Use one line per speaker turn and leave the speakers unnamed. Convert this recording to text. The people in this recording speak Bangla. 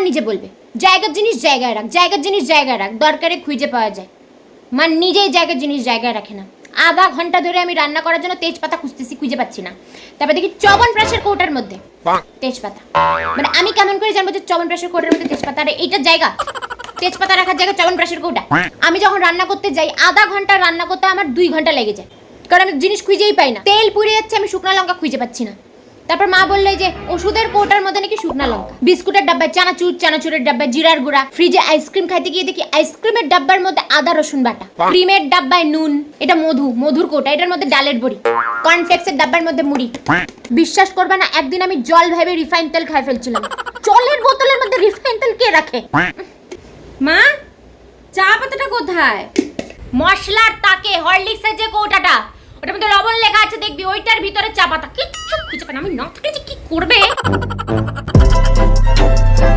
নিজে বলবে জায়গার জিনিস জায়গায় রাখ, জায়গার জিনিস জায়গায় রাখ, দরকারে খুঁজে পাওয়া যায়। মা নিজেই জায়গার জিনিস জায়গায় রাখে না। আধা ঘন্টা ধরে আমি রান্না করার জন্য তেজপাতা খুঁজতেছি, খুঁজে পাচ্ছি না। তারপর দেখি চ্যবনপ্রাশের কৌটার মধ্যে তেজপাতা। মানে আমি কেমন করে জানবো যে চ্যবনপ্রাশের কৌটার মধ্যে তেজপাতা? আরে এইটার জায়গা, তেজপাতা রাখার জায়গা চ্যবনপ্রাশের কৌটা। আমি যখন রান্না করতে যাই আধা ঘন্টা রান্না করতে আমার 2 ঘন্টা লেগে যায়, কারণ আমি জিনিস খুঁজেই পাই না। তেল পুড়ে যাচ্ছে, আমি শুকনো লঙ্কা খুঁজে পাচ্ছি না। তারপর মা বললে যে ওষুধের কৌটার মধ্যে নাকি শুকনো লঙ্কা, বিস্কুটের ডাব্বায় চানাচুর, চানাচুরের ডাব্বায় জিরার গুঁড়া, ফ্রিজে আইসক্রিম খাইতে গিয়ে দেখি আইসক্রিমের ডাব্বার মধ্যে আদা রসুন বাটা, ক্রিমের ডাব্বায় নুন, এটা মধু, মধুর কৌটা, এটার মধ্যে ডালের বড়ি, কর্নফ্লেক্সের ডাব্বার মধ্যে মুড়ি। বিশ্বাস করবে না, একদিন আমি জল ভেবে রিফাইন তেল খাই ফেলছিলাম। জলের বোতলের মধ্যে রিফাইন তেল কে রাখে?
মা, চা পাতাটা কোথায়?
মশলার তাকে হরলিক্সের যে কৌটাটা, ওটার মধ্যে লবণ লেখা আছে দেখবি, ওইটার ভিতরে চা পাতা। কিচ্ছু খুঁজে পাই না। আমি না থাকলে যে কি করবে।